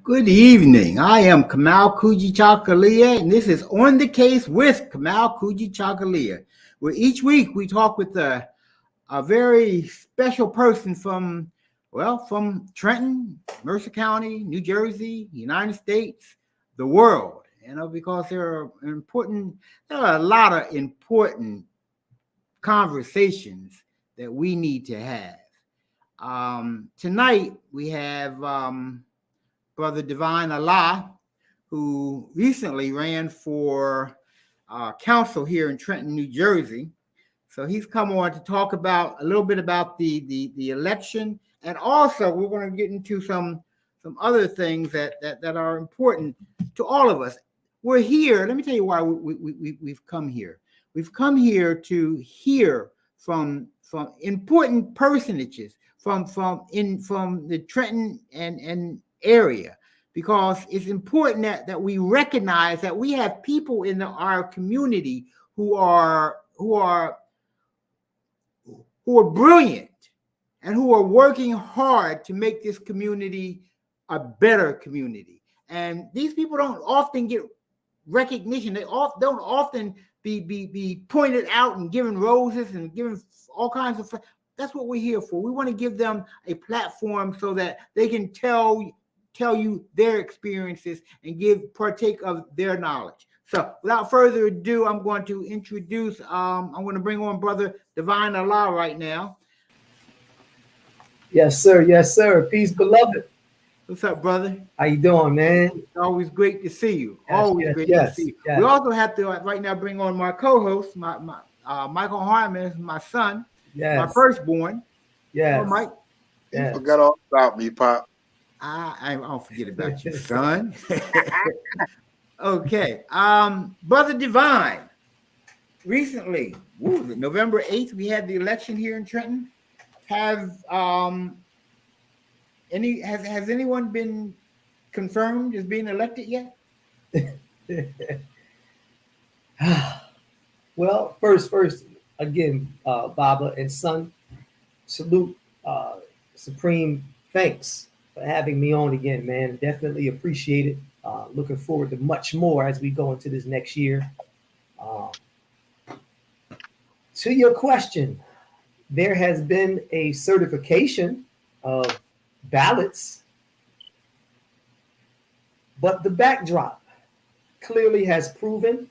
Good evening. I am Kamau Kujichagulia, and this is On the Case with Kamau Kujichagulia, where each week we talk with a very special person from Trenton, Mercer County, New Jersey, United States, the world. Because there are a lot of important conversations that we need to have. Tonight we have Brother Divine Allah, who recently ran for council here in Trenton, New Jersey. So he's come on to talk about a little bit about the election, and also we're going to get into some other things that are important to all of us. We're here. Let me tell you why we've come here. We've come here to hear from important personages from the Trenton and area, because it's important that we recognize that we have people in our community who are brilliant and who are working hard to make this community a better community. And these people don't often get recognition. They don't often be pointed out and given roses and given all kinds of. That's what we're here for. We want to give them a platform so that they can tell you their experiences and partake of their knowledge. So without further ado, I'm going to introduce, I'm going to bring on Brother Divine Allah right now. Yes, sir. Yes, sir. Peace, beloved. What's up, brother? How you doing, man? It's always great to see you. Yes, always great to see you. Yes. We also have to right now bring on my co-host, my Michael Harmon, my son, my firstborn. Yeah, Mike. You forgot all about me, Pop. I don't forget about you, son. Okay. Brother Divine, recently, November 8th, we had the election here in Trenton. Has anyone been confirmed as being elected yet? Well, first, again, Baba and son, salute, supreme thanks for having me on again, man. Definitely appreciate it. Looking forward to much more as we go into this next year. To your question, there has been a certification of ballots, but the backdrop clearly has proven,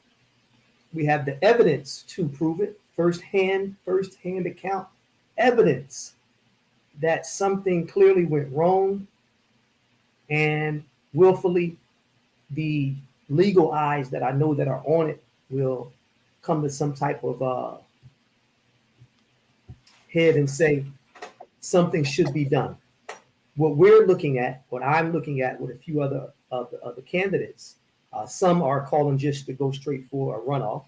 we have the evidence to prove it, firsthand account evidence that something clearly went wrong, and willfully the legal eyes that I know that are on it will come to some type of head and say something should be done. What I'm looking at with a few other of the candidates, some are calling just to go straight for a runoff.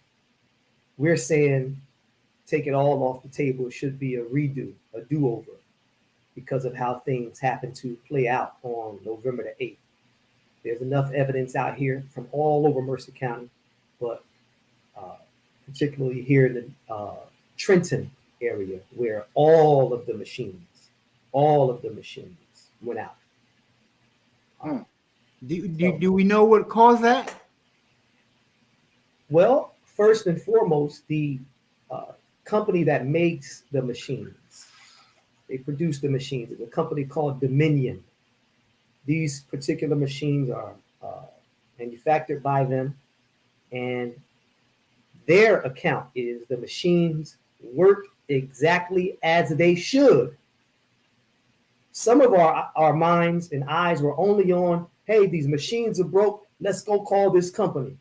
We're saying take it all off the table. It should be a redo, a do-over, because of how things happen to play out on November the 8th. There's enough evidence out here from all over Mercer County, but particularly here in the Trenton area, where all of the machines went out. Do we know what caused that? Well, first and foremost, the company that makes the machines, they produce the machines. It's a company called Dominion. These particular machines are manufactured by them, and their account is the machines work exactly as they should. Some of our minds and eyes were only on, hey, these machines are broke, let's go call this company.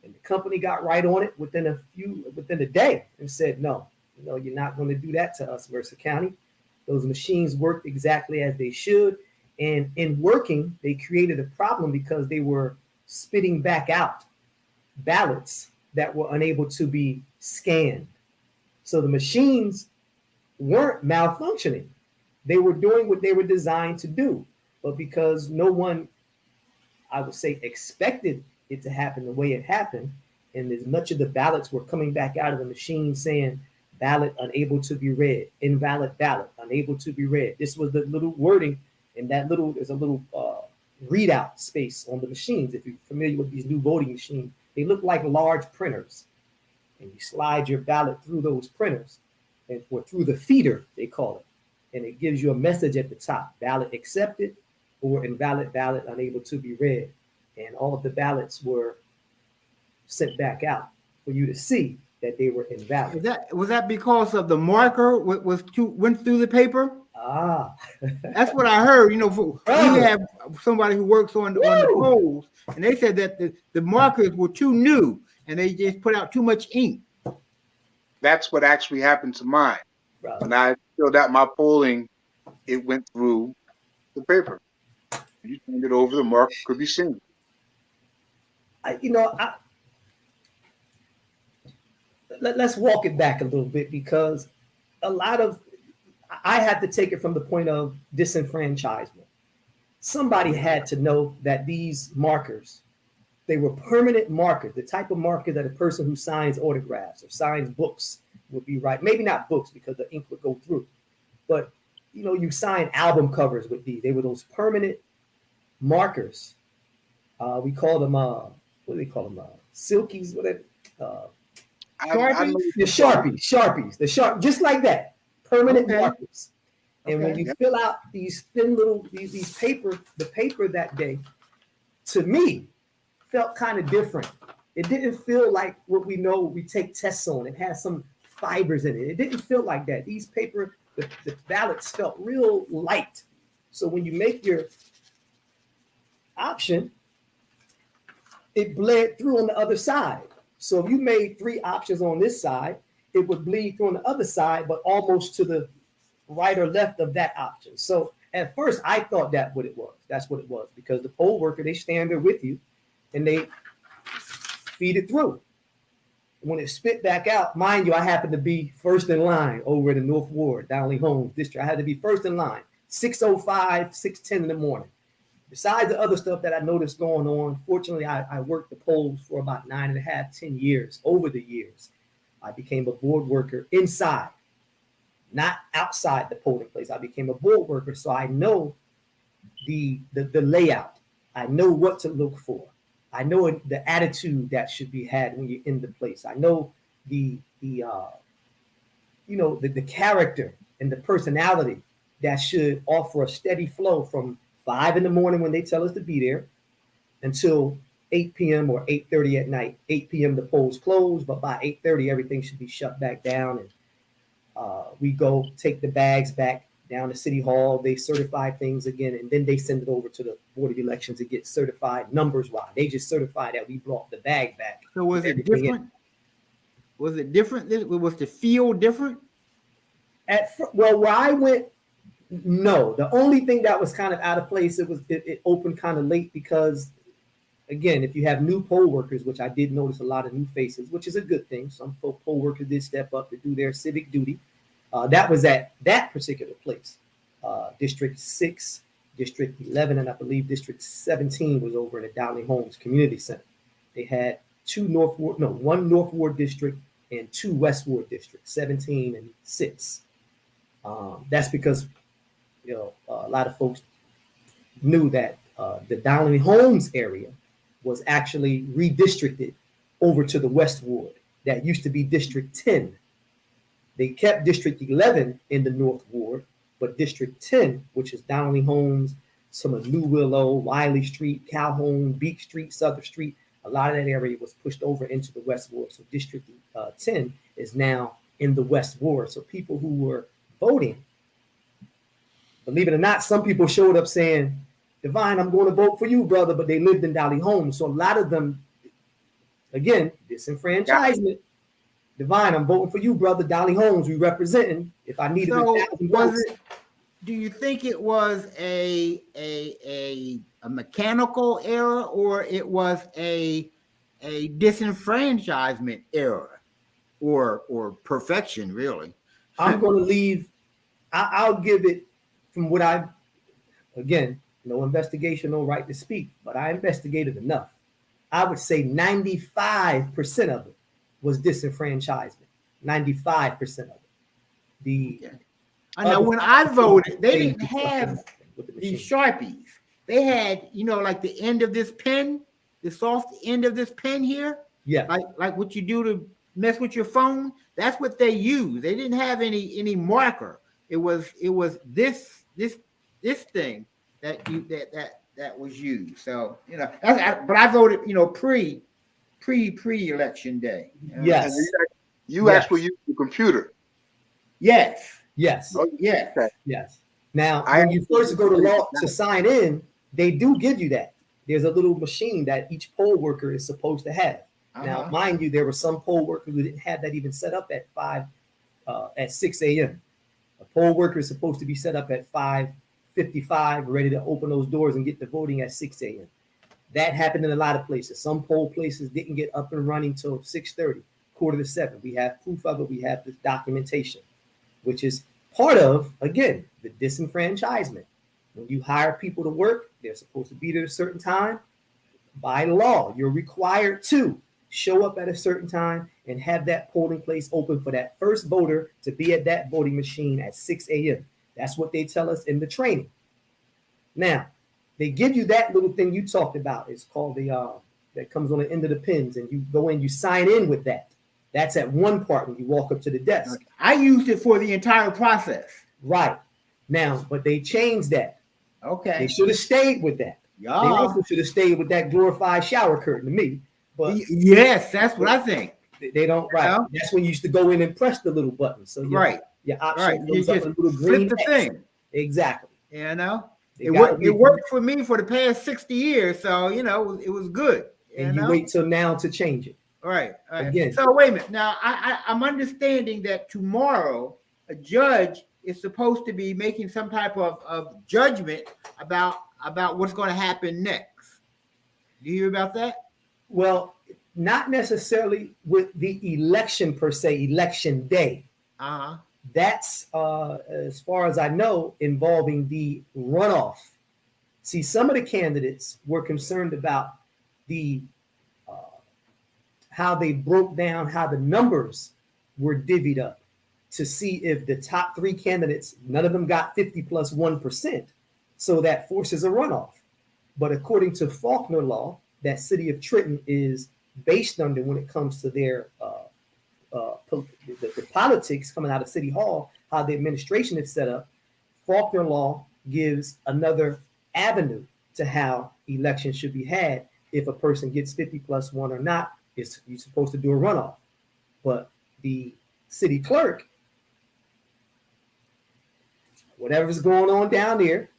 And the company got right on it within a day and said, no, you're not going to do that to us, Mercer County. Those machines work exactly as they should. And in working, they created a problem because they were spitting back out ballots that were unable to be scanned. So the machines weren't malfunctioning. They were doing what they were designed to do. But because no one, I would say, expected it to happen the way it happened, and as much of the ballots were coming back out of the machine saying ballot unable to be read, invalid ballot unable to be read. This was the little wording, and that there's a little readout space on the machines. If you're familiar with these new voting machines, they look like large printers. And you slide your ballot through those printers, or through the feeder, they call it. And it gives you a message at the top: ballot accepted or invalid ballot unable to be read. And all of the ballots were sent back out for you to see that they were invalid. Was that because of the marker went through the paper? That's what I heard. You know, we have somebody who works on the polls, and they said that the markers were too new and they just put out too much ink. That's what actually happened to mine. Right. When I filled out my polling, it went through the paper. You turned it over, the marker could be seen. Let's walk it back a little bit, because I had to take it from the point of disenfranchisement. Somebody had to know that these markers, they were permanent markers, the type of marker that a person who signs autographs or signs books would be right. Maybe not books because the ink would go through, but you sign album covers with these. They were those permanent markers. We call them, what do they call them? Silkies, whatever. Sharpies, just like that. Permanent markers. And when you fill out these thin little, these paper, the paper that day, to me, felt kind of different. It didn't feel like what we know we take tests on. It has some fibers in it. It didn't feel like that. These paper, the ballots felt real light. So when you make your option, it bled through on the other side. So if you made 3 options on this side, it would bleed through on the other side, but almost to the right or left of that option. So at first I thought that's what it was, because the poll worker, they stand there with you and they feed it through. When it spit back out, mind you, I happened to be first in line over in the North Ward, Donnelly Holmes district. I had to be first in line, 6:05, 6:10 in the morning. Besides the other stuff that I noticed going on, fortunately, I worked the polls for about 9.5, 10 years. Over the years, I became a board worker inside, not outside the polling place. I became a board worker, so I know the layout. I know what to look for. I know the attitude that should be had when you're in the place. I know the character and the personality that should offer a steady flow from 5 in the morning when they tell us to be there until 8 p.m. or 8:30 at night. 8 p.m. the polls close, but by 8:30 everything should be shut back down, and we go take the bags back down to City Hall. They certify things again, and then they send it over to the Board of Elections to get certified numbers-wise. They just certify that we brought the bag back. So was it different? Was it different? Was the feel different? Where I went, no. The only thing that was kind of out of place, it opened kind of late because, again, if you have new poll workers, which I did notice a lot of new faces, which is a good thing. Some poll workers did step up to do their civic duty. That was at that particular place. District 6, District 11, and I believe District 17 was over in the Donnelly Holmes Community Center. They had one North Ward district and 2 West Ward districts, 17 and 6. That's because a lot of folks knew that the Donnelly Holmes area was actually redistricted over to the West Ward. That used to be District 10. They kept District 11 in the North Ward, but District 10, which is Donnelly Holmes, some of New Willow, Wiley Street, Calhoun, Beach Street, Southern Street, a lot of that area was pushed over into the West Ward. So District 10 is now in the West Ward. So people who were voting, believe it or not, some people showed up saying, Divine, I'm going to vote for you, brother, but they lived in Donnelly Holmes. So a lot of them, again, disenfranchisement. Yeah. Divine, I'm voting for you, brother. Donnelly Holmes, we representing. If I needed 1,000 votes. Do you think it was a mechanical error, or it was a disenfranchisement error, or perfection, really? I'm going to leave. I'll give it from what again, no investigation, no right to speak, but I investigated enough. I would say 95% of it was disenfranchisement. 95% of it. I know when I voted, they didn't have these Sharpies. they had, like the end of this pen, the soft end of this pen here. Yeah. Like what you do to mess with your phone. That's what they used. They didn't have any marker. It was this thing that was used. So, but I voted, pre-election day. Yes. And you actually use the computer. Yes. Yes. Oh, Yes. okay. Yes. Now, when you first go to law to sign in, they do give you that. There's a little machine that each poll worker is supposed to have. Now, mind you, there were some poll workers who didn't have that even set up at 6 a.m. A poll worker is supposed to be set up at 5:55, ready to open those doors and get the voting at 6 a.m. That happened in a lot of places. Some poll places didn't get up and running till 6:30, 6:45. We have proof of it. We have this documentation, which is part of, again, the disenfranchisement. When you hire people to work, they're supposed to be there at a certain time. By law, you're required to show up at a certain time and have that polling place open for that first voter to be at that voting machine at 6 a.m. That's what they tell us in the training. Now, they give you that little thing you talked about. It's called that comes on the end of the pins, and you go in, you sign in with that. That's at one part when you walk up to the desk. I used it for the entire process. Right. Now, but they changed that. Okay. They should have stayed with that. Yeah. They also should have stayed with that glorified shower curtain to me. But yes, that's what I think. They don't, right. Yeah. That's when you used to go in and press the little button. So your option goes up a little green flip the thing. Exactly. It worked for me for the past 60 years. So, it was good. And you wait till now to change it. All right. Again. So wait a minute. Now I'm understanding that tomorrow a judge is supposed to be making some type of judgment about what's going to happen next. Do you hear about that? Well, not necessarily with the election per se, election day. That's as far as I know, involving the runoff. See, some of the candidates were concerned about the how they broke down how the numbers were divvied up to see if the top three candidates, none of them got 50 plus 1%. So that forces a runoff. But according to Faulkner law, that city of Trenton is based under when it comes to their the politics coming out of City Hall, how the administration is set up. Faulkner law gives another avenue to how elections should be had. If a person gets 50 plus 1 or not, you're supposed to do a runoff. But the city clerk, whatever's going on down there,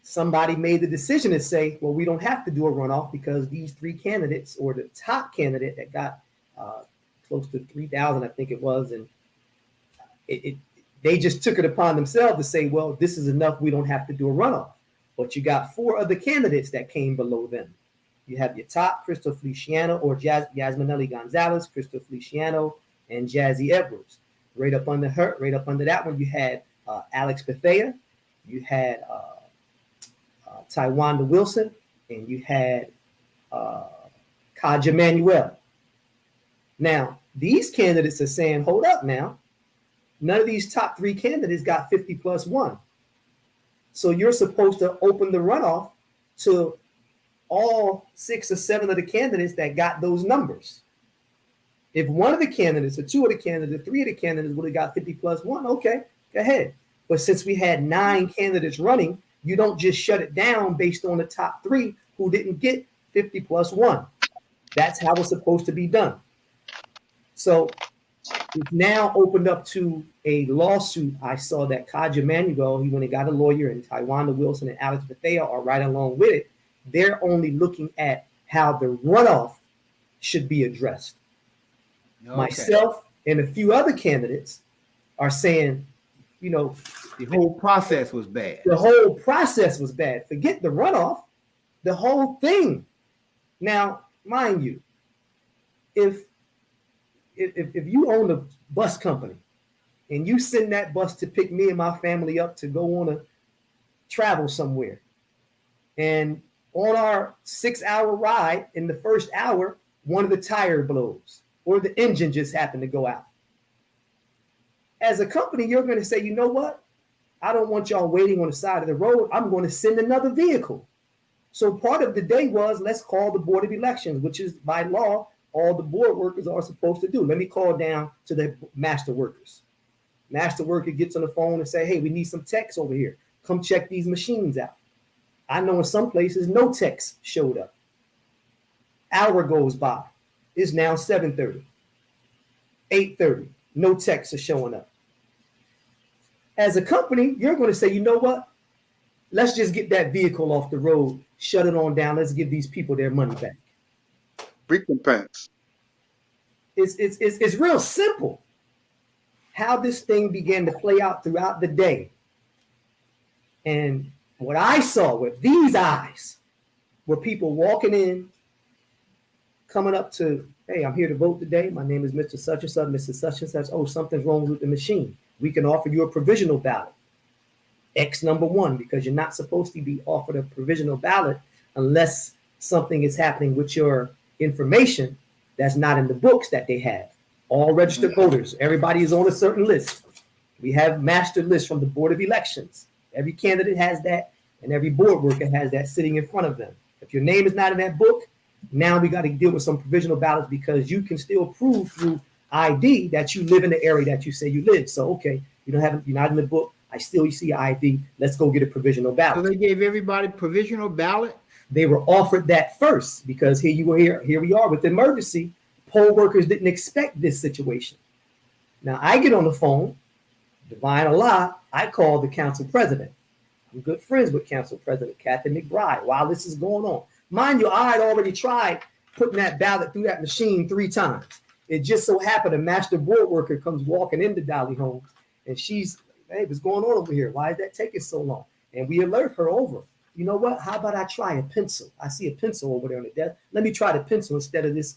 somebody made the decision to say, well, we don't have to do a runoff because these three candidates, or the top candidate that got close to 3,000, I think it was, and they just took it upon themselves to say, well, this is enough, we don't have to do a runoff. But you got four other candidates that came below them. You have your top, Crystal Feliciano or Yasminelli Gonzalez, Crystal Feliciano, and Jazzy Edwards. Right up under her, right up under that one, you had Alex Bethea, you had Tywanda Wilson, and you had Kaja Manuel. Now, these candidates are saying, hold up now. None of these top three candidates got 50 plus 1. So you're supposed to open the runoff to all 6 or 7 of the candidates that got those numbers. If one of the candidates or 2 of the candidates, 3 of the candidates would have got 50 plus 1, okay, go ahead. But since we had 9 candidates running, you don't just shut it down based on the top 3 who didn't get 50 plus 1. That's how it's supposed to be done. So it's now opened up to a lawsuit. I saw that Kaja Manuel, he went and got a lawyer, and Tywanda Wilson and Alex Bethea are right along with it. They're only looking at how the runoff should be addressed. Okay. Myself and a few other candidates are saying, the whole process was bad. The whole process was bad. Forget the runoff, the whole thing. Now, mind you, if you own a bus company and you send that bus to pick me and my family up to go on a travel somewhere, and on our 6-hour ride, in the first hour, one of the tires blows or the engine just happened to go out. As a company, you're going to say, you know what? I don't want y'all waiting on the side of the road. I'm going to send another vehicle So part of the day was, let's call the Board of Elections, which is by law, all the board workers are supposed to do. Let me call down to the master workers. Master worker gets on the phone and say, hey, we need some techs over here. Come check these machines out. I know in some places, no techs showed up. Hour goes by. It's now 7:30, 8:30. No techs are showing up. As a company, you're going to say, you know what? Let's just get that vehicle off the road, shut it on down. Let's give these people their money back. Recompense. It's real simple how this thing began to play out throughout the day. And what I saw with these eyes were people walking in, coming up to, hey, I'm here to vote today. My name is Mr. Such and Such, Mr. Such and Such. Oh, something's wrong with the machine. We can offer you a provisional ballot. X number 1, because you're not supposed to be offered a provisional ballot unless something is happening with your information that's not in the books that they have. All registered voters, everybody is on a certain list. We have master lists from the Board of Elections. Every candidate has that, and every board worker has that sitting in front of them. If your name is not in that book, now we got to deal with some provisional ballots, because you can still prove through ID that you live in the area that you say you live. So, okay, you're not in the book. I still see ID. Let's go get a provisional ballot. So they gave everybody provisional ballot? They were offered that first, because here we are with the emergency. Poll workers didn't expect this situation. Now I get on the phone, Divine Allah, I call the council president. I'm good friends with council president Kathy McBride while this is going on. Mind you, I had already tried putting that ballot through that machine 3 times. It just so happened a master board worker comes walking into Dolly Holmes, and she's, hey, what's going on over here? Why is that taking so long? And we alert her over. You know what? How about I try a pencil? I see a pencil over there on the desk. Let me try the pencil instead of this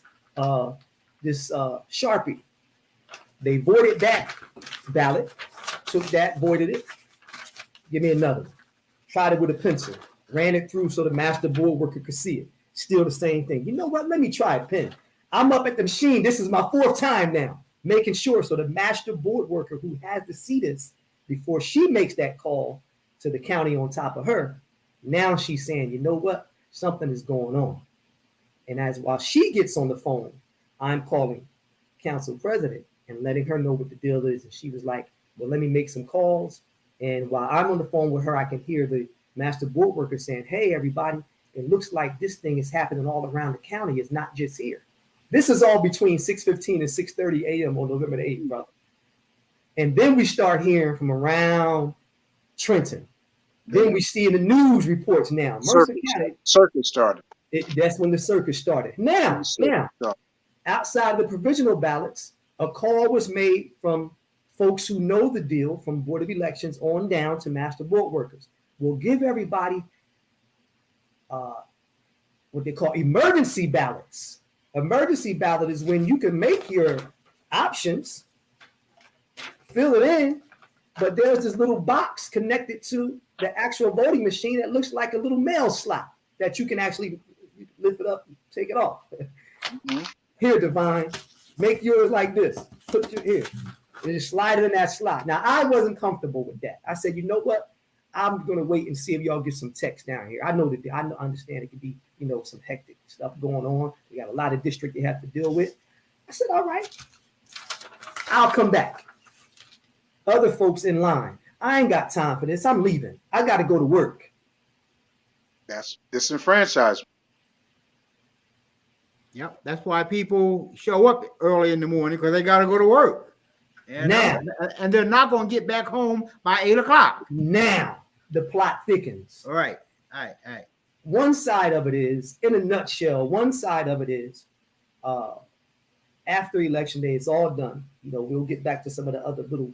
Sharpie. They voided that ballot, took that, voided it. Give me another one. Tried it with a pencil, ran it through so the master board worker could see it. Still the same thing. You know what? Let me try a pen. I'm up at the machine. This is my 4th time now, making sure so the master board worker who has to see this before she makes that call to the county on top of her, now she's saying, you know what? Something is going on. And while she gets on the phone, I'm calling council president and letting her know what the deal is. And she was like, well, let me make some calls. And while I'm on the phone with her, I can hear the master board worker saying, hey, everybody, it looks like this thing is happening all around the county. It's not just here. This is all between 6:15 and 6:30 a.m. on November the 8th, brother. And then we start hearing from around Trenton. Then we see in the news reports now. Circus started. That's when the circus started. Now, outside of the provisional ballots, a call was made from folks who know the deal from Board of Elections on down to master board workers. We'll give everybody what they call emergency ballots. Emergency ballot is when you can make your options, fill it in, but there's this little box connected to the actual voting machine that looks like a little mail slot that you can actually lift it up and take it off. Mm-hmm. Here, Divine, make yours like this. Put your here. And just slide it in that slot. Now, I wasn't comfortable with that. I said, you know what? I'm going to wait and see if y'all get some text down here. I understand it could be, some hectic stuff going on. We got a lot of district you have to deal with. I said, all right, I'll come back. Other folks in line, I ain't got time for this. I'm leaving. I got to go to work. That's disenfranchisement. Yep, that's why people show up early in the morning, because they got to go to work. And they're not going to get back home by 8 o'clock. Now the plot thickens. All right. One side of it is, in a nutshell, after election day, it's all done. We'll get back to some of the other little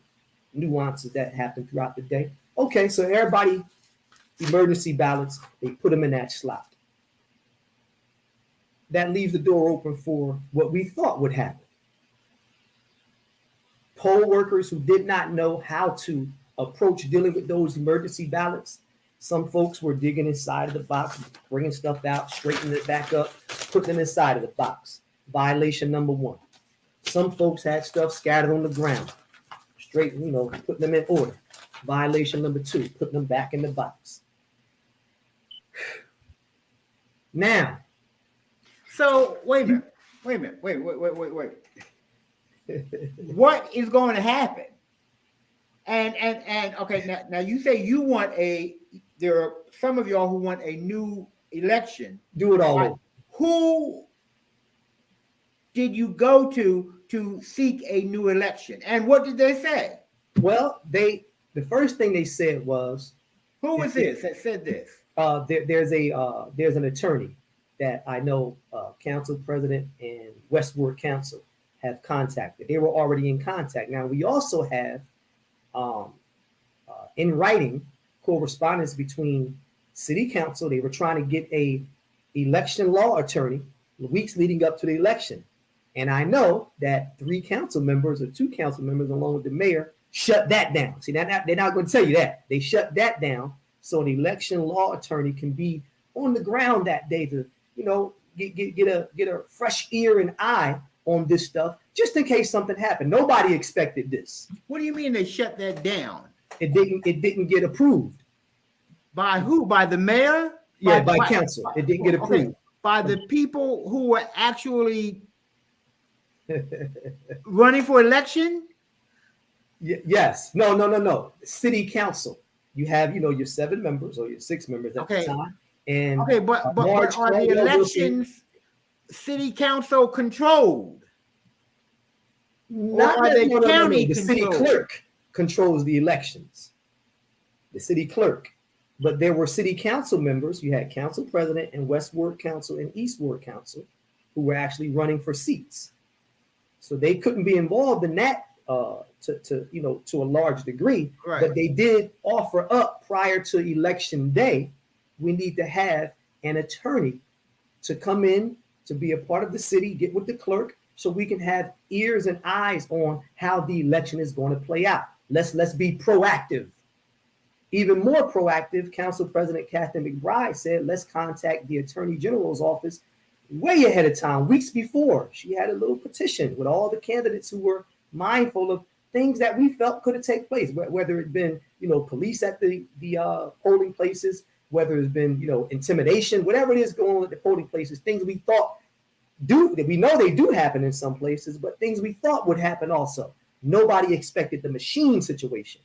nuances that happen throughout the day. Okay, so everybody, emergency ballots, they put them in that slot. That leaves the door open for what we thought would happen. Poll workers who did not know how to approach dealing with those emergency ballots. Some folks were digging inside of the box, bringing stuff out, straightening it back up, putting it inside of the box. Violation number 1. Some folks had stuff scattered on the ground, putting them in order. Violation number 2, putting them back in the box. Now, so wait a minute. Wait. What is going to happen? And okay, now you say you want there are some of y'all who want a new election. Do it all over. Who did you go to seek a new election? And what did they say? Well, the first thing they said was, who was this that said this? There's an attorney that I know, council president and Westward Council have contacted. They were already in contact. Now we also have in writing correspondence between city council. They were trying to get a election law attorney weeks leading up to the election. And I know that 2 council members along with the mayor shut that down. See, they're not going to tell you that. They shut that down so an election law attorney can be on the ground that day to, get a fresh ear and eye on this stuff, just in case something happened. Nobody expected this. What do you mean they shut that down? It didn't get approved. By who? By the mayor? Yeah, by council. It didn't get approved. Okay. By the people who were actually running for election? Yes. No. City council. You have, your 7 members or your 6 members at the time. And but are the elections city council controlled? Not are they county The city clerk controls the elections. The city clerk. But there were city council members. You had council president and Westward Council and Eastward Council who were actually running for seats. So they couldn't be involved in that to a large degree. Right. But they did offer up prior to election day, we need to have an attorney to come in to be a part of the city, get with the clerk, so we can have ears and eyes on how the election is going to play out. Let's be proactive. Even more proactive, Council President Catherine McBride said, let's contact the Attorney General's office way ahead of time, weeks before. She had a little petition with all the candidates who were mindful of things that we felt could have taken place, whether it been, police at the polling places, whether it's been, intimidation, whatever it is going on at the polling places, things we thought we know they do happen in some places, but things we thought would happen also. Nobody expected the machine situation.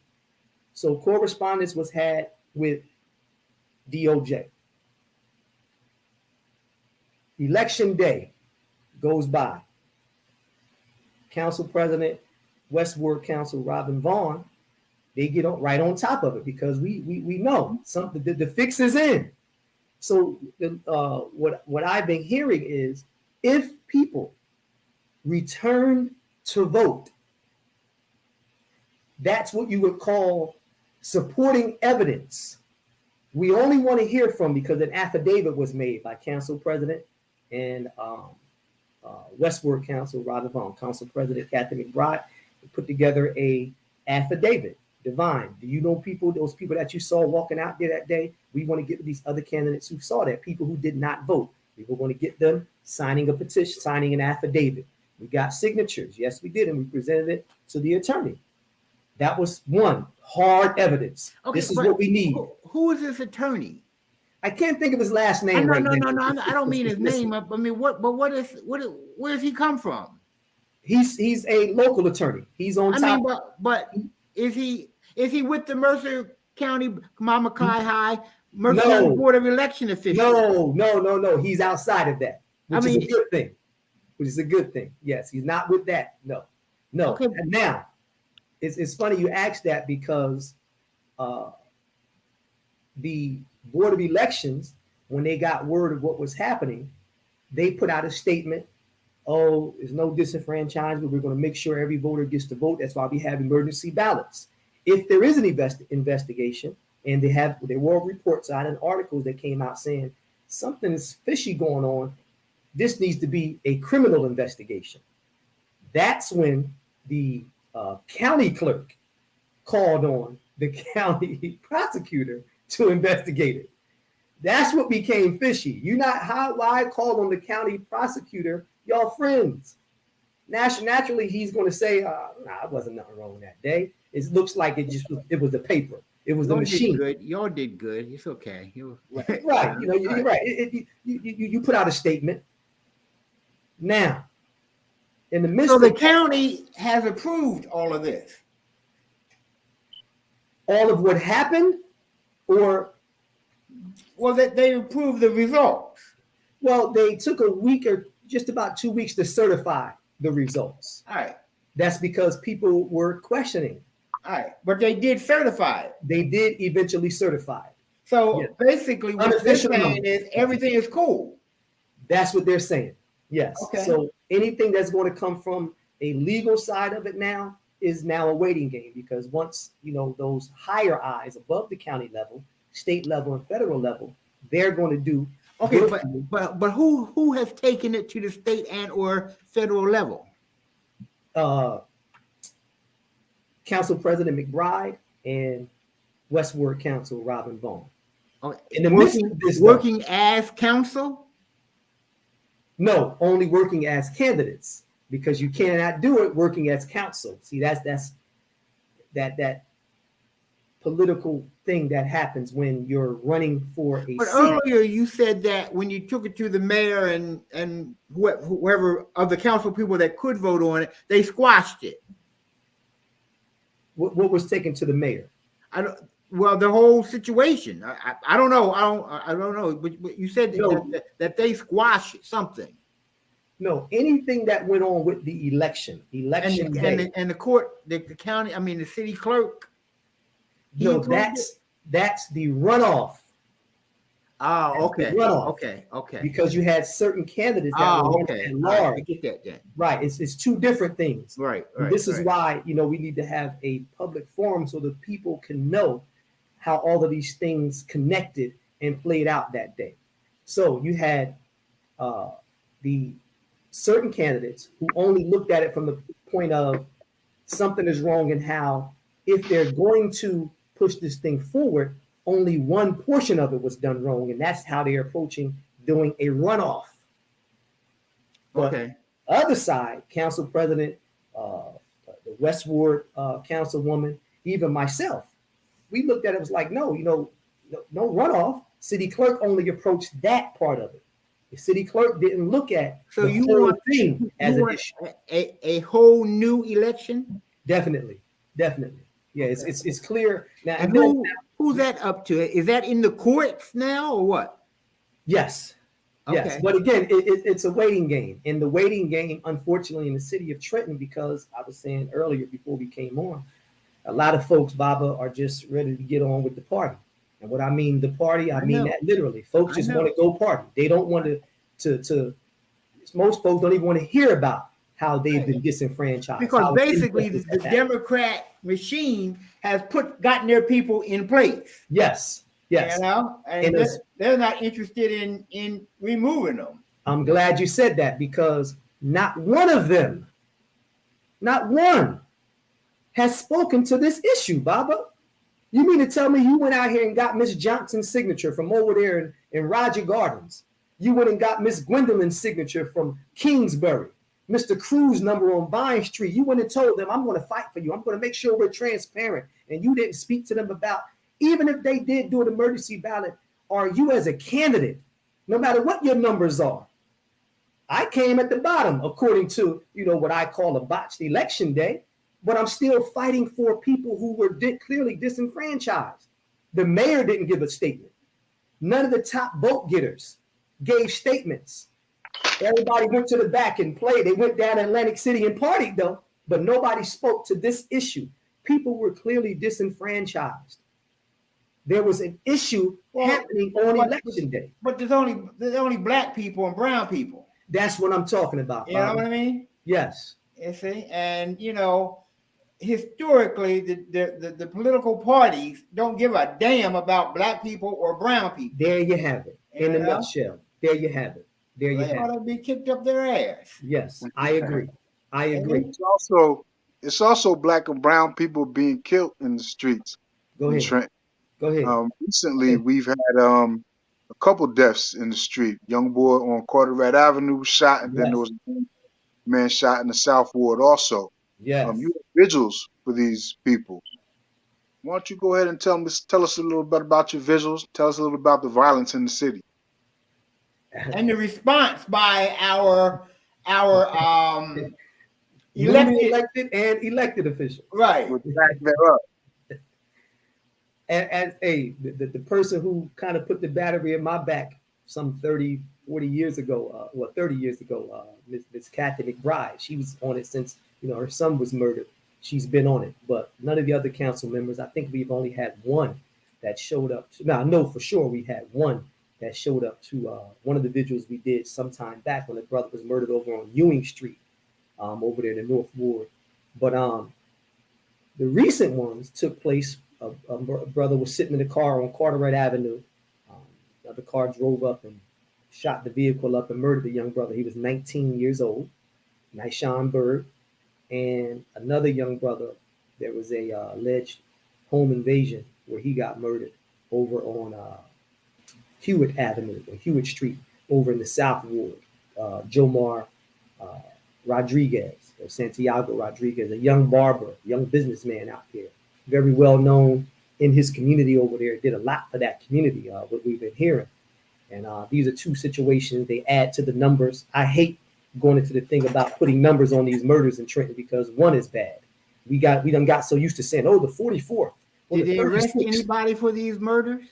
So correspondence was had with DOJ. Election day goes by. Council President, Westward Council, Robin Vaughn, they get right on top of it because we know the fix is in. So what I've been hearing is if people return to vote, that's what you would call supporting evidence. We only want to hear from, because an affidavit was made by Council President and Westward Council, Robin Vaughn, Council President Catherine McBride, put together a affidavit. Divine, do you know those people that you saw walking out there that day? We want to get to these other candidates who saw that, people who did not vote. We were going to get them signing a petition, signing an affidavit. We got signatures. Yes, we did. And we presented it to the attorney. That was one hard evidence. Okay, this is what we need. Who is this attorney? I can't think of his last name No, right now. No. I don't mean his name. I mean, where does he come from? He's a local attorney. He's on top. But is he with the Mercer County Mama Kai High Mercer County Board of Election officials? No. He's outside of that, which is a good thing. Which is a good thing. Yes, he's not with that. No. Okay. And now, it's funny you asked that because the Board of Elections, when they got word of what was happening, they put out a statement. Oh, there's no disenfranchisement. We're going to make sure every voter gets to vote. That's why we have emergency ballots. If there is an investigation, and there were reports out and articles that came out saying something is fishy going on, this needs to be a criminal investigation. That's when the county clerk called on the county prosecutor to investigate it. That's what became fishy. Why I called on the county prosecutor, y'all friends. Naturally, he's going to say, it wasn't nothing wrong that day. It looks like it was the paper. It was the machine. Good. Y'all did good. It's okay. Right. You know, you're right. You put out a statement. Now, in the midst so the of county has approved all of this. All of what happened, or well, that they approved the results. Well, they took a week or just about 2 weeks to certify the results. All right. That's because people were questioning. All right, but they did certify it. They did eventually certify it. So basically, what they're saying is everything is cool. That's what they're saying. Yes. Okay. So anything that's going to come from a legal side of it now is now a waiting game, because once those higher eyes above the county level, state level, and federal level, they're going to do. Okay, but who has taken it to the state and or federal level? Council President McBride and West Ward Council Robin Vaughn. Okay. In the midst of this, working as council? No, only working as candidates, because you cannot do it working as council. See, that's that political thing that happens when you're running for a But seat. earlier you said that when you took it to the mayor and whoever of the council people that could vote on it, they squashed it. What was taken to the mayor? The whole situation. I don't know. I don't know. But you said that they squashed something. No, anything that went on with the election day. And the court, the county, I mean the city clerk. No, that's the runoff. Oh, okay. Runoff. Okay. Because you had certain candidates that were okay. large. I get that then. Right. It's two different things. Right. This is why we need to have a public forum so that people can know how all of these things connected and played out that day. So you had the certain candidates who only looked at it from the point of something is wrong, and how if they're going to push this thing forward, only one portion of it was done wrong, and that's how they're approaching doing a runoff. But other side, council president, the West Ward councilwoman, even myself, we looked at it, was like, no runoff. City clerk only approached that part of it. The city clerk didn't look at the whole thing as an issue. A whole new election? Definitely. Yeah, it's clear now. And who's that up to? Is that in the courts now or what? Yes. Okay. Yes. But again, it's a waiting game. And the waiting game, unfortunately, in the city of Trenton, because I was saying earlier before we came on, a lot of folks, Baba, are just ready to get on with the party. And what I mean the party, I mean that literally. Folks just want to go party. They don't want to most folks don't even want to hear about how they've been disenfranchised. Because basically the Democrat machine has gotten their people in place. Yes. And they're not interested in removing them. I'm glad you said that, because not one of them, not one, has spoken to this issue, Baba. You mean to tell me you went out here and got Miss Johnson's signature from over there in Roger Gardens? You went and got Miss Gwendolyn's signature from Kingsbury, Mr. Cruz number on Vine Street. You went and told them, I'm going to fight for you. I'm going to make sure we're transparent. And you didn't speak to them about, even if they did do an emergency ballot, are you as a candidate, no matter what your numbers are? I came at the bottom, according to, what I call a botched election day, but I'm still fighting for people who were clearly disenfranchised. The mayor didn't give a statement. None of the top vote getters gave statements. Everybody went to the back and played. They went down to Atlantic City and partied, though, but nobody spoke to this issue. People were clearly disenfranchised. There was an issue happening on election day. But there's only black people and brown people. That's what I'm talking about. You know what I mean? Yes. You see, and historically, the political parties don't give a damn about black people or brown people. There you have it. In a nutshell. There you have it. There you have it. They ought to be kicked up their ass. Yes, I agree. It's also black and brown people being killed in the streets. Go ahead. Recently, we've had a couple deaths in the street. Young boy on Carteret Avenue shot, and then there was a man shot in the South Ward also. Yeah. You have vigils for these people. Why don't you go ahead and tell us a little bit about your visuals? Tell us a little bit about the violence in the city. And the response by our elected and elected officials. Right. With the back thereof. And the person who kind of put the battery in my back some 30, 40 years ago, 30 years ago, Miss Kathy McBride, she was on it since, her son was murdered. She's been on it, but none of the other council members. I think we've only had one that showed up. Now, I know for sure we had one that showed up to one of the vigils we did sometime back when the brother was murdered over on Ewing Street, over there in the North Ward. But the recent ones took place. A brother was sitting in the car on Carteret Avenue. Another car drove up and shot the vehicle up and murdered the young brother. He was 19 years old, Nyshawn Bird. And another young brother, there was a alleged home invasion where he got murdered over on Hewitt Avenue or Hewitt Street over in the South Ward. Jomar Rodriguez or Santiago Rodriguez, a young barber, young businessman out there, very well known in his community over there, did a lot for that community, what we've been hearing. And these are two situations. They add to the numbers. I hate going into the thing about putting numbers on these murders in Trenton because one is bad. We done got so used to saying, oh, the 44th. Did they arrest anybody for these murders?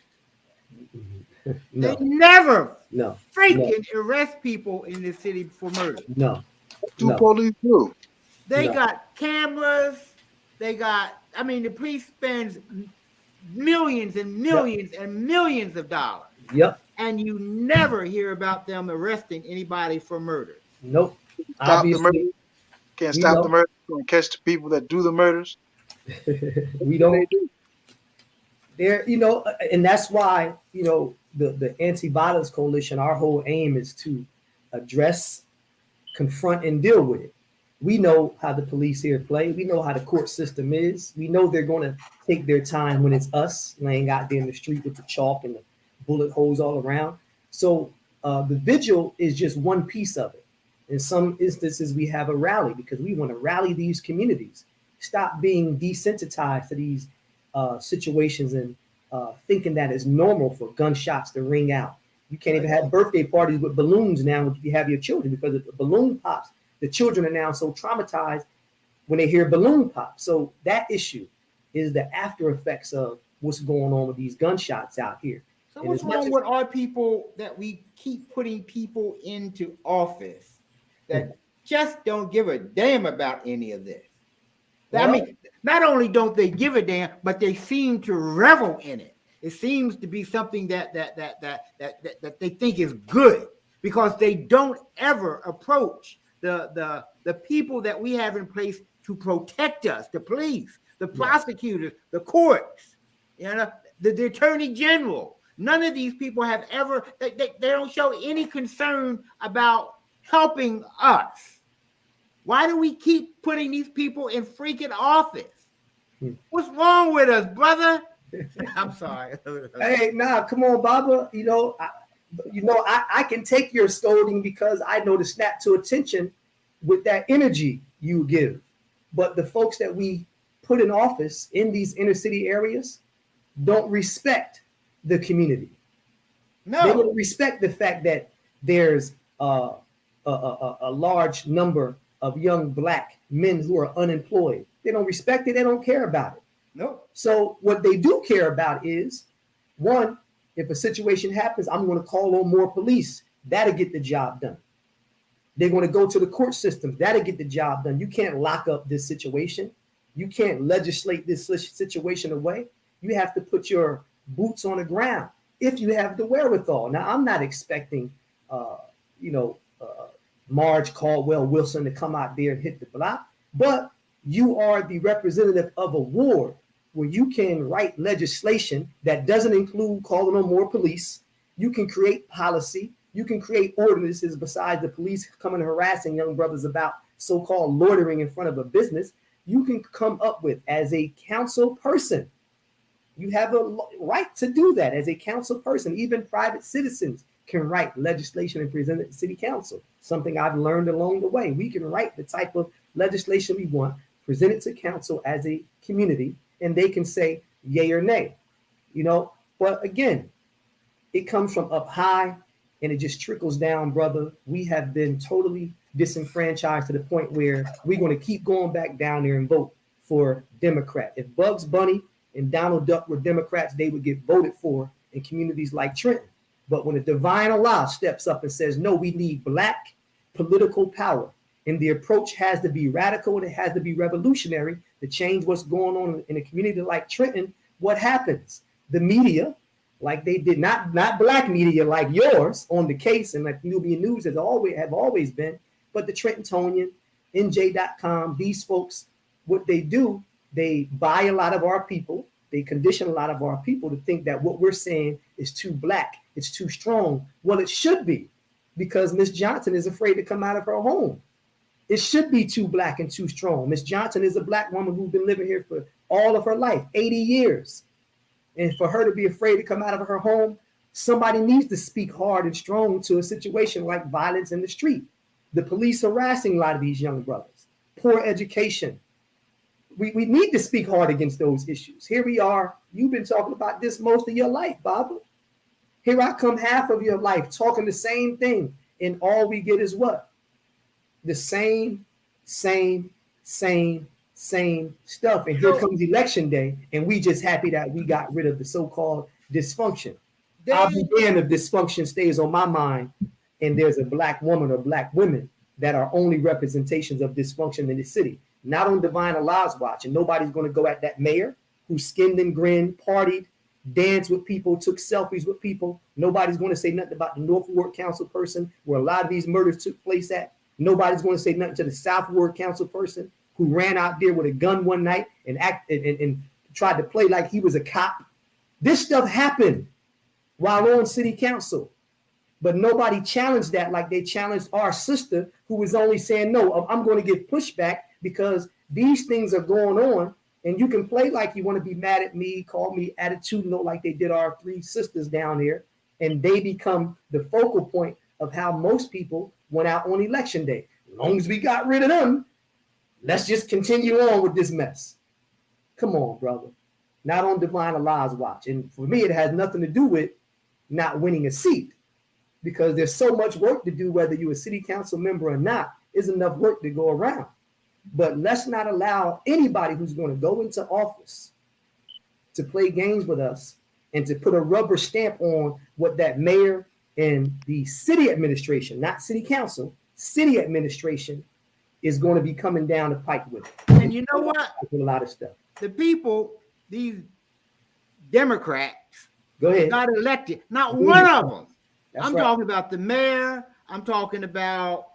No. They never freaking arrest people in this city for murder. No. Police do. They got cameras. They got, the police spends millions and millions and millions of dollars. Yep. And you never hear about them arresting anybody for murder. Nope. Stop the murder. Can't stop the murder. Can't catch the people that do the murders. We don't. There, and that's why, the Anti-Violence Coalition, our whole aim is to address, confront, and deal with it. We know how the police here play. We know how the court system is. We know they're going to take their time when it's us laying out there in the street with the chalk and the bullet holes all around. So the vigil is just one piece of it. In some instances, we have a rally because we want to rally these communities. Stop being desensitized to these situations and thinking that it's normal for gunshots to ring out. You can't even have birthday parties with balloons now if you have your children, because if the balloon pops, the children are now so traumatized when they hear balloon pop. So that issue is the after effects of what's going on with these gunshots out here. So what's wrong with our people that we keep putting people into office that just don't give a damn about any of this? Not only don't they give a damn, but they seem to revel in it. It seems to be something that they think is good because they don't ever approach the people that we have in place to protect us, the police, the prosecutors, the courts, the attorney general. None of these people have ever, they don't show any concern about helping us. Why do we keep putting these people in freaking office? What's wrong with us, brother? I'm sorry. Hey, come on, Baba. I can take your scolding because I know to snap to attention with that energy you give. But the folks that we put in office in these inner city areas don't respect the community. No, they don't respect the fact that there's a large number of young Black men who are unemployed. They don't respect it. They don't care about it. No. So what they do care about is, one, if a situation happens, I'm going to call on more police. That'll get the job done. They're going to go to the court systems. That'll get the job done. You can't lock up this situation. You can't legislate this situation away. You have to put your boots on the ground if you have the wherewithal. Now, I'm not expecting, Marge Caldwell Wilson to come out there and hit the block, but you are the representative of a ward where you can write legislation that doesn't include calling on more police. You can create policy. You can create ordinances besides the police coming harassing young brothers about so-called loitering in front of a business. You can come up with, as a council person, you have a right to do that as a council person. Even private citizens can write legislation and present it to city council. Something I've learned along the way. We can write the type of legislation we want, present it to council as a community, and they can say, yay or nay, you know. But again, it comes from up high and it just trickles down, brother. We have been totally disenfranchised to the point where we're going to keep going back down there and vote for Democrat. If Bugs Bunny and Donald Duck were Democrats, they would get voted for in communities like Trenton. But when a divine Allah steps up and says, no, we need black political power, and the approach has to be radical and it has to be revolutionary to change what's going on in a community like Trenton, what happens? The media, like they did, not black media like yours on the case and like Nubian News have always been, but the Trentonian, NJ.com, these folks, what they do, they buy a lot of our people, they condition a lot of our people to think that what we're saying is too black, it's too strong. Well, it should be, because Miss Johnson is afraid to come out of her home. It should be too black and too strong. Miss Johnson is a black woman who's been living here for all of her life, 80 years. And for her to be afraid to come out of her home, somebody needs to speak hard and strong to a situation like violence in the street. The police harassing a lot of these young brothers, poor education. We need to speak hard against those issues. Here we are. You've been talking about this most of your life, Baba. Here I come half of your life talking the same thing. And all we get is what? The same stuff. And here comes election day, and we just happy that we got rid of the so-called dysfunction. I'll be damned if dysfunction stays on my mind and there's a black woman or black women that are only representations of dysfunction in the city, not on Divine Allah's watch. And nobody's going to go at that mayor who skinned and grinned, partied, danced with people, took selfies with people. Nobody's going to say nothing about the North Ward Council person where a lot of these murders took place at. Nobody's going to say nothing to the South Ward Council person who ran out there with a gun one night and tried to play like he was a cop. This stuff happened while on city council, but nobody challenged that like they challenged our sister who was only saying, no, I'm going to give pushback because these things are going on, and you can play like you want to be mad at me, call me attitudinal like they did our three sisters down there, and they become the focal point of how most people went out on election day. As long as we got rid of them, let's just continue on with this mess. Come on, brother. Not on Divine Allah's watch. And for me, it has nothing to do with not winning a seat, because there's so much work to do, whether you're a city council member or not. Is enough work to go around. But let's not allow anybody who's going to go into office to play games with us and to put a rubber stamp on what that mayor and the city administration, not city council, city administration is going to be coming down the pike with. And you know what? With a lot of stuff. The people, these Democrats, go ahead, got elected. Not one of them. That's I'm right. talking about the mayor. I'm talking about,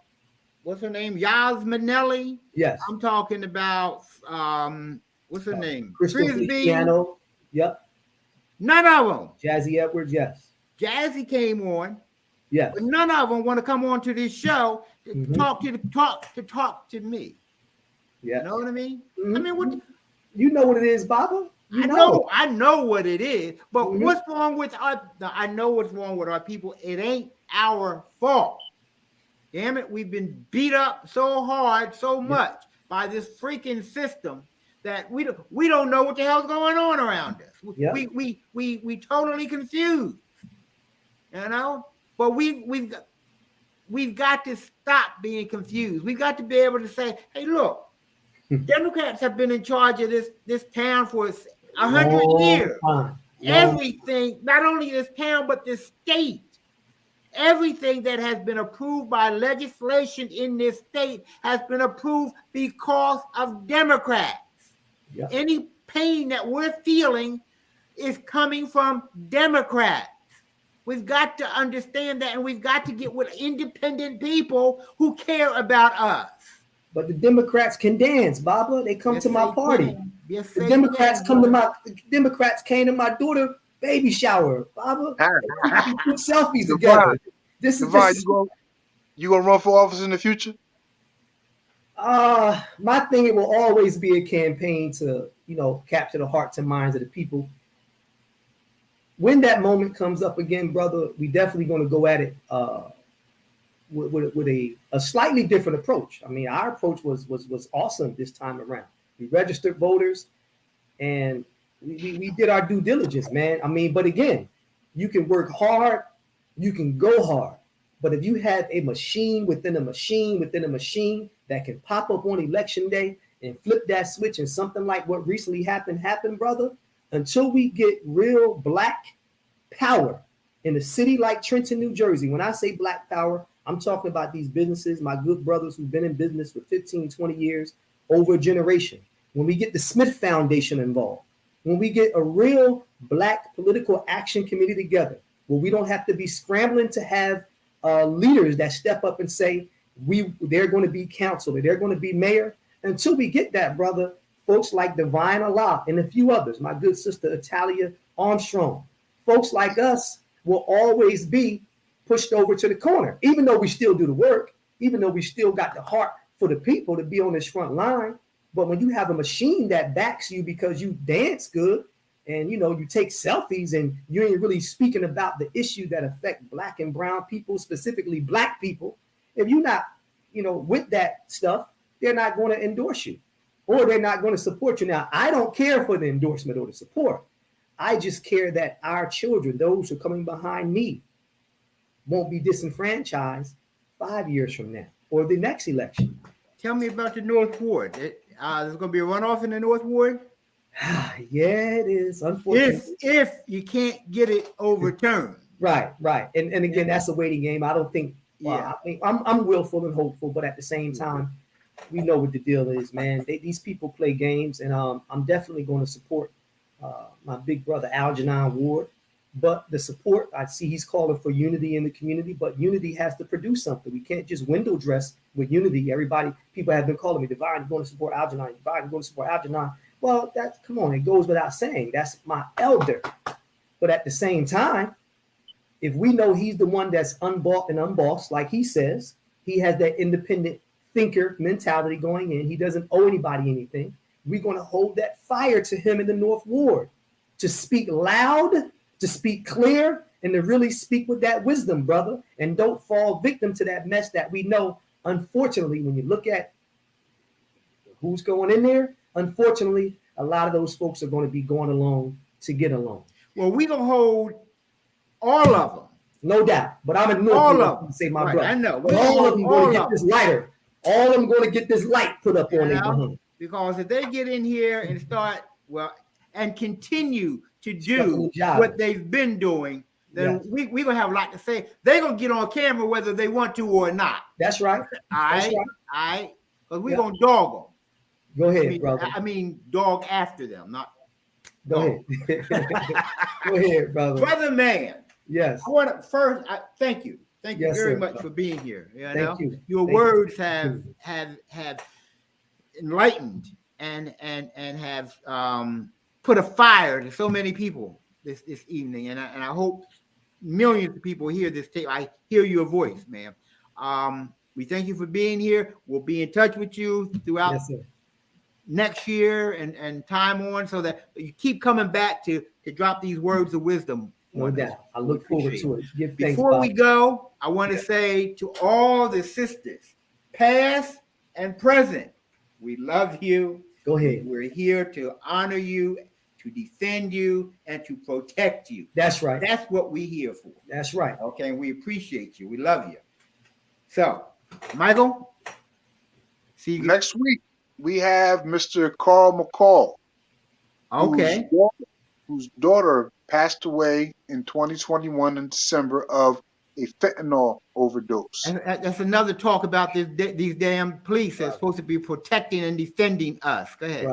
what's her name? Yaz Manelli. Yes. I'm talking about, what's her name? Crystal Piano. Yep. None of them. Jazzy Edwards. Yes. Jazzy came on. Yes. But none of them want to come on to this show to talk to me. Yeah. You know what I mean? Mm-hmm. I mean, what? You know what it is, Baba? I know what it is. But what's wrong with our? I know what's wrong with our people. It ain't our fault. Damn it, we've been beat up so hard, so much by this freaking system that we don't know what the hell's going on around us. Yeah. We totally confused. You know? But we've got to stop being confused. We've got to be able to say, hey, look, Democrats have been in charge of this town for 100 years. Everything, not only this town, but this state, everything that has been approved by legislation in this state has been approved because of Democrats. Yeah. Any pain that we're feeling is coming from Democrats. We've got to understand that, and we've got to get with independent people who care about us. But the Democrats can dance, Baba. They come to my party. Yes, the Democrats came to my daughter baby shower, Baba. We put selfies together. This is just, you gonna run for office in the future? My thing, it will always be a campaign to, capture the hearts and minds of the people. When that moment comes up again, brother, we definitely going to go at it with a slightly different approach. I mean, our approach was awesome this time around. We registered voters, and We did our due diligence, man. I mean, but again, you can work hard, you can go hard. But if you have a machine within a machine within a machine that can pop up on election day and flip that switch and something like what recently happened, brother, until we get real black power in a city like Trenton, New Jersey. When I say black power, I'm talking about these businesses, my good brothers who've been in business for 15, 20 years, over a generation. When we get the Smith Foundation involved, when we get a real black political action committee together, where we don't have to be scrambling to have leaders that step up and say, they're going to be counselor, they're going to be mayor. Until we get that, brother, folks like Divine Allah and a few others, my good sister Italia Armstrong, folks like us will always be pushed over to the corner, even though we still do the work, even though we still got the heart for the people to be on this front line. But when you have a machine that backs you because you dance good and, you know, you take selfies and you ain't really speaking about the issue that affect black and brown people, specifically black people, if you're not, you know, with that stuff, they're not going to endorse you or they're not going to support you. Now, I don't care for the endorsement or the support. I just care that our children, those who are coming behind me, won't be disenfranchised 5 years from now or the next election. Tell me about the North Ward. There's going to be a runoff in the North Ward? Yeah, it is. Unfortunately, if you can't get it overturned. Right. And again, that's a waiting game. I don't think. I think I'm willful and hopeful, but at the same time, we know what the deal is, man. These people play games, and I'm definitely going to support my big brother Algernon Ward. But the support, I see he's calling for unity in the community, but unity has to produce something. We can't just window dress with unity. People have been calling me, Divine, going to support Algernon. Divine, going to support Algernon. Well, come on, it goes without saying. That's my elder. But at the same time, if we know he's the one that's unbought and unbossed, like he says, he has that independent thinker mentality going in. He doesn't owe anybody anything. We're going to hold that fire to him in the North Ward to speak loud, to speak clear, and to really speak with that wisdom, brother. And don't fall victim to that mess that we know. Unfortunately, when you look at who's going in there, unfortunately, a lot of those folks are going to be going along to get along. Well, we're going to hold all of them. No doubt. But I'm in North all of them. Say my right, brother. I know. All of them going to get this lighter. All of them going to get this light put up on their because if they get in here and start, and continue to do what they've been doing, then we're going to have a lot to say. They're going to get on camera whether they want to or not. That's right. All right. Because we're going to dog them. Go ahead, brother. I mean, dog after them, not. Go ahead. Go ahead, brother. Brother man. Yes. I want to first thank you. Thank you very much for being here. Thank you. Your words have enlightened and have put a fire to so many people this evening. And I hope millions of people hear this tape. I hear your voice, ma'am. We thank you for being here. We'll be in touch with you throughout next year and time on, so that you keep coming back to drop these words of wisdom. No doubt. I look forward to it. Give thanks, Before we go, I want to say to all the sisters, past and present, we love you. Go ahead. We're here to honor you, to defend you, and to protect you. That's right. That's what we're here for. That's right. Okay, and we appreciate you. We love you. So, Michael, see you next week. We have Mr. Carl McCall. Okay. Whose daughter passed away in 2021 in December of a fentanyl overdose. And that's another talk about these damn police that's supposed to be protecting and defending us. Go ahead.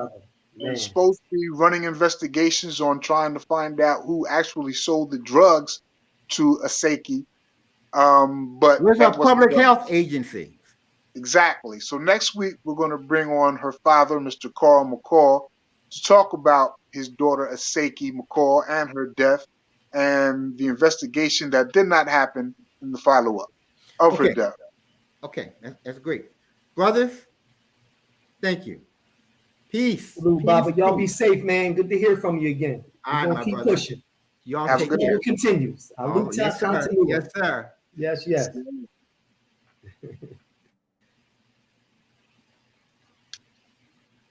They're supposed to be running investigations on trying to find out who actually sold the drugs to Aseki. But where's our public health agency? Exactly. So next week we're going to bring on her father, Mr. Carl McCall, to talk about his daughter Aseki McCall and her death and the investigation that did not happen in the follow-up of her death. Okay, that's great. Brothers, thank you. Peace. Salute, Baba. Y'all be safe, man. Good to hear from you again. We're going to keep pushing. Y'all take care. It continues. Yes, sir. Yes.